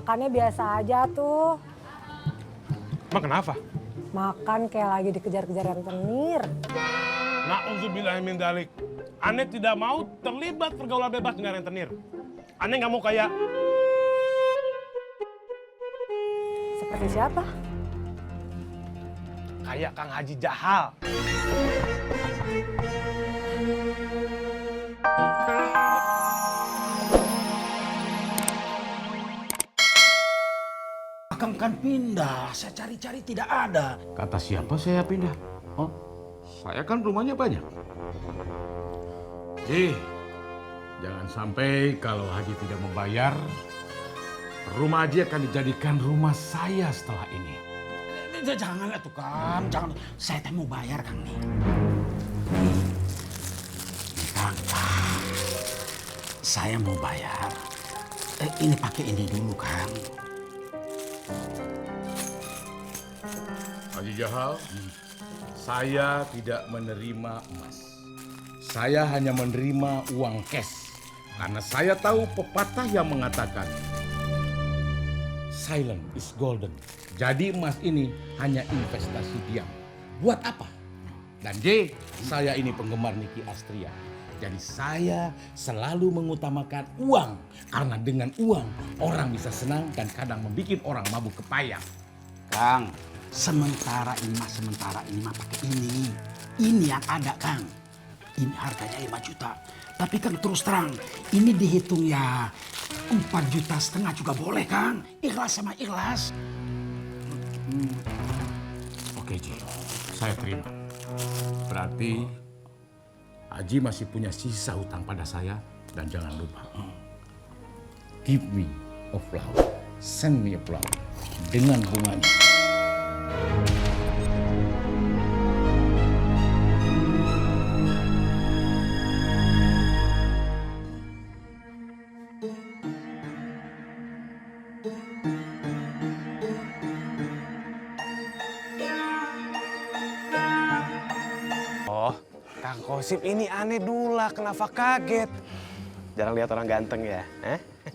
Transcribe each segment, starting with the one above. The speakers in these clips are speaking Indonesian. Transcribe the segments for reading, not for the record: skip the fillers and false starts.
Makannya biasa aja tuh. Emang kenapa? Makan kayak lagi dikejar-kejar rentenir. Na'udzubillahi min dzalik. Aneh tidak mau terlibat pergaulan bebas dengan rentenir. Aneh nggak mau kayak... Seperti siapa? Kayak Kang Haji Jahal. Akang kan pindah, saya cari-cari tidak ada. Kata siapa saya pindah? Oh, saya kan rumahnya banyak. Jangan sampai kalau Haji tidak membayar, rumah Haji akan dijadikan rumah saya setelah ini. Jangan atuh Kang, jangan. Saya teh mau bayar Kang nih. Kang, saya mau bayar. Ini pakai ini dulu Kang. Haji Jahal, saya tidak menerima emas. Saya hanya menerima uang cash. Karena saya tahu pepatah yang mengatakan, silent is golden. Jadi emas ini hanya investasi diam. Buat apa? Dan saya ini penggemar Niki Astria. Jadi saya selalu mengutamakan uang. Karena dengan uang, orang bisa senang dan kadang membuat orang mabuk kepayang. Kang, sementara ini mah pakai ini. Ini yang ada Kang. Ini harganya 5 juta. Tapi Kang terus terang, ini dihitung ya 4,5 juta juga boleh Kang. Ikhlas sama ikhlas. Oke Ji, saya terima. Berarti Haji masih punya sisa hutang pada saya. Dan jangan lupa, give me a flower, send me a flower. Dengan bunganya. Oh, Kang Kosim ini aneh dula, kenapa kaget? Jarang lihat orang ganteng ya?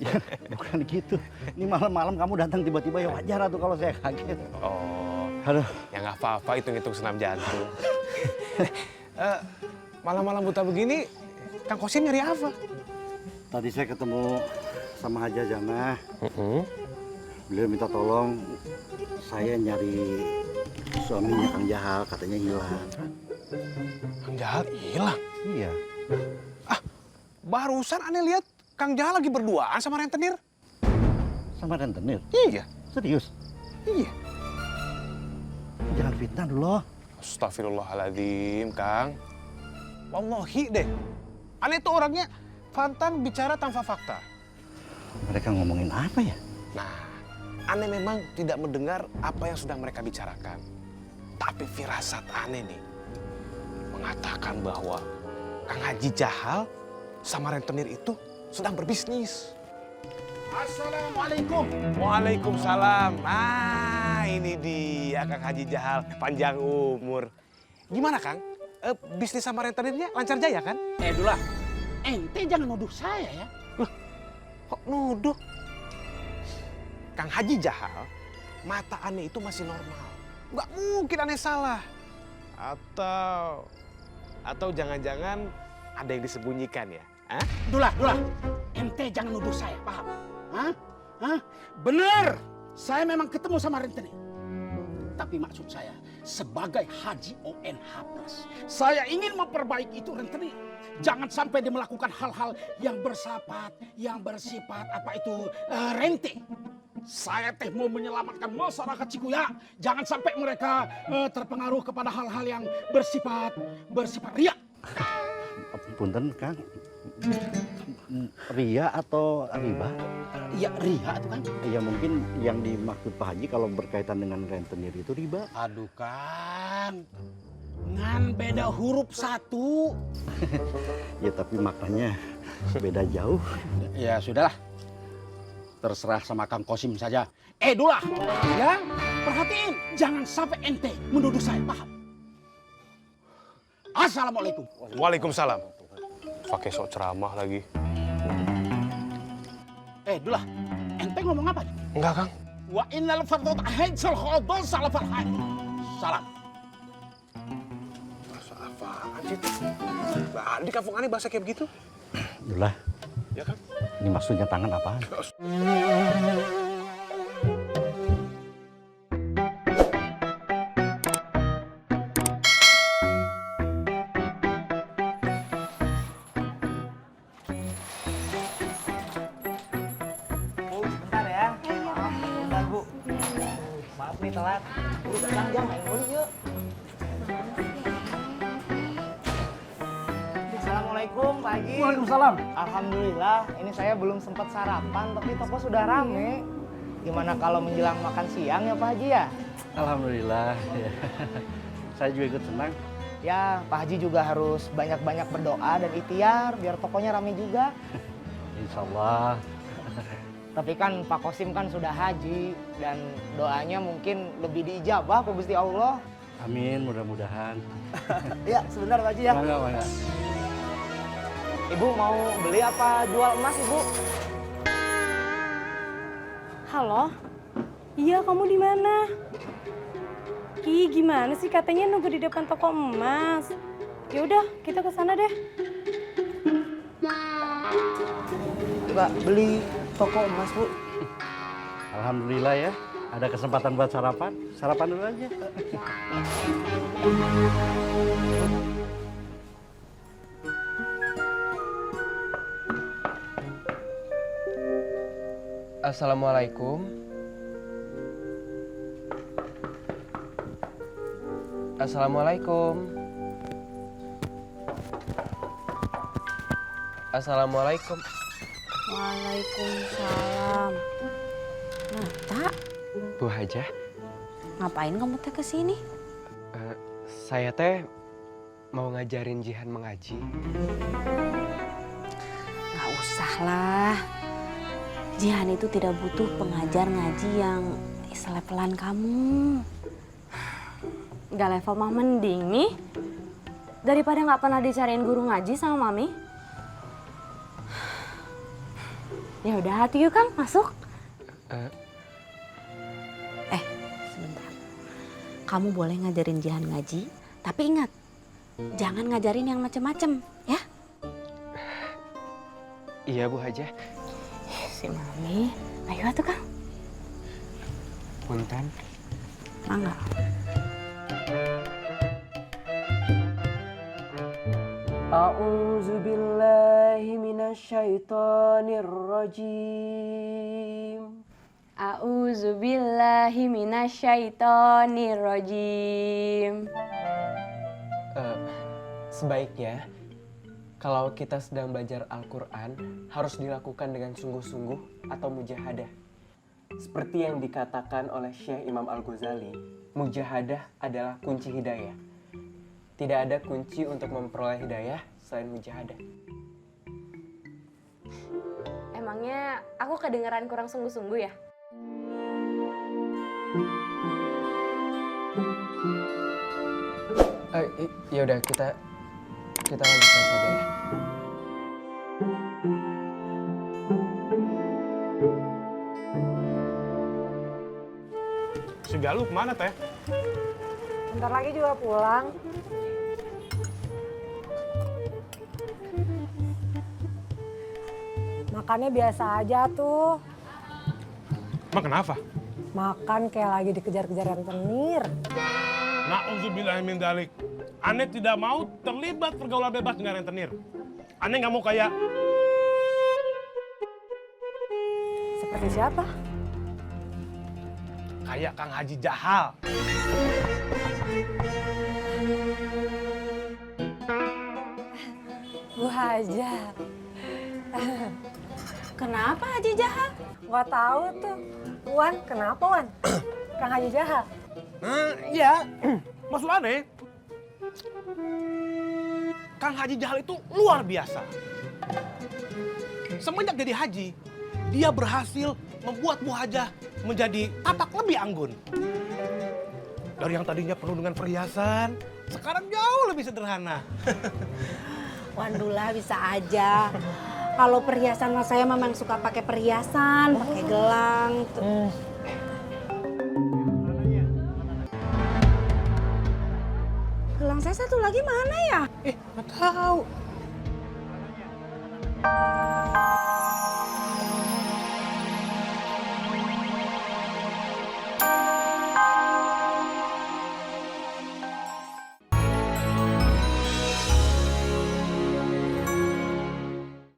Ya, bukan gitu. Ini malam-malam kamu datang tiba-tiba ya wajar tuh kalau saya kaget. Oh, Aduh, ya nggak apa-apa, hitung-hitung senam jantung. Malam-malam buta begini, Kang Kosim nyari apa? tadi saya ketemu sama Haja Jana. Beliau minta tolong saya nyari suaminya Kang Jahal, katanya hilang. Kang Jahal hilang? Iya. Barusan aneh lihat Kang Jahal lagi berduaan sama rentenir. Sama rentenir? Iya. Serius? Iya. Jangan fitnah dulu. Astagfirullahaladzim, Kang. Wallahi deh. Aneh itu orangnya pantang bicara tanpa fakta. Mereka ngomongin apa ya? Nah, aneh memang tidak mendengar apa yang sudah mereka bicarakan. Tapi firasat aneh nih mengatakan bahwa Kang Haji Jahal sama rentenir itu sedang berbisnis. Assalamualaikum. Waalaikumsalam. Ah, ini dia Kang Haji Jahal, panjang umur. Gimana Kang? Bisnis sama rentenirnya lancar jaya kan? Dula, ente jangan nuduh saya ya. Kok nuduh? Kang Haji Jahal, mata aneh itu masih normal. Nggak mungkin aneh salah. Atau jangan-jangan ada yang disembunyikan ya? Hah? Dula, ente jangan nuduh saya, paham? Hah? Bener, saya memang ketemu sama rentenir. Tapi maksud saya, sebagai Haji ONH+, saya ingin memperbaiki itu rentenir. Jangan sampai dia melakukan hal-hal yang bersifat apa itu rente. Saya teh mau menyelamatkan masyarakat Cikuya. Jangan sampai mereka terpengaruh kepada hal-hal yang bersifat riak. Punten, Kang. Ria atau riba? Ya ria itu kan. Ya mungkin yang dimaksud Pak Haji kalau berkaitan dengan rentenir itu riba. Aduh Kang, ngan beda huruf satu. Ya tapi maknanya beda jauh. Ya sudahlah, terserah sama Kang Kosim saja. Dula, ya perhatiin, jangan sampai ente menuduh saya, paham? Assalamualaikum. Waalaikumsalam. Pakai sok ceramah lagi. Dula, ente Ente ngomong apa? Enggak, Kang. Wa innal fardhu ahadzul khadul salafal hayy. Salam. Bahasa apaan sih? Di kampung aneh bahasa kayak begitu. Itulah, Ya kan? ini maksudnya tangan apaan? Bentar ya. Bentar, Bu. Maaf nih telat. Bu, jangan main dulu yuk. Assalamualaikum Pak Haji. Waalaikumsalam. Alhamdulillah, ini saya belum sempat sarapan tapi toko sudah rame. Gimana kalau menjelang makan siang ya Pak Haji ya? Alhamdulillah. Saya juga ikut senang. Ya, Pak Haji juga harus banyak-banyak berdoa dan ikhtiar biar tokonya rame juga. Insya Allah. Tapi kan Pak Kosim kan sudah haji dan doanya mungkin lebih diijabah ke Gusti Allah. Amin, mudah-mudahan. Ya, sebentar Pak Haji ya. Mangga. Ibu mau beli apa jual emas, Ibu? Halo? Iya, kamu di mana? Ih, gimana sih katanya nunggu di depan toko emas? Ya udah, kita ke sana deh. Mbak, beli toko emas, Bu. Alhamdulillah ya, ada kesempatan buat sarapan. Sarapan dulu aja. Assalamualaikum. Assalamualaikum. Assalamualaikum. Waalaikumsalam. Nata, Bu Hajah, ngapain kamu teh kesini? saya teh mau ngajarin Jihan mengaji. Nggak usah lah. Jihan itu tidak butuh pengajar ngaji yang selevelan kamu. Nggak level mah mending nih. Daripada nggak pernah dicariin guru ngaji sama Mami. Ya udah hati yuk Kang, masuk. Sebentar. Kamu boleh ngajarin Jihan ngaji, tapi ingat, jangan ngajarin yang macem-macem, ya? Iya Bu Hajah. Si Mami, ayo atuh Kang. Punten. Mangga. A'udzu billahi minasyaitonir rajim. A'udzu billahi minasyaitonir rajim. Sebaiknya kalau kita sedang belajar Al-Quran harus dilakukan dengan sungguh-sungguh atau mujahadah. Seperti yang dikatakan oleh Syekh Imam Al-Ghazali, mujahadah adalah kunci hidayah. Tidak ada kunci untuk memperoleh hidayah selain mujahadah. Emangnya aku kedengeran kurang sungguh-sungguh ya? Ya udah kita lanjutkan saja ya. Si Galuh kemana teh? Bentar lagi juga pulang. Makannya biasa aja tuh. Emang kenapa? Makan kayak lagi dikejar-kejar rentenir. Na'udzubillahi min dzalik. Aneh tidak mau terlibat pergaulan bebas dengan rentenir. Aneh nggak mau kayak Seperti siapa? kayak Kang Haji Jahal. Bu Hajah. Kenapa Haji Jahal? Gak tahu tuh. Wan, kenapa Wan? Kang Haji Jahal. Iya, maksud aneh. Kang Haji Jahal itu luar biasa. Semenjak jadi haji, dia berhasil membuat Bu Hajah menjadi tatak lebih anggun. Dari yang tadinya penuh dengan perhiasan, sekarang jauh lebih sederhana. Wan Dula bisa aja. Kalau perhiasan mas saya memang suka pakai perhiasan, pakai gelang. Gelang saya satu lagi mana ya? Nggak tahu.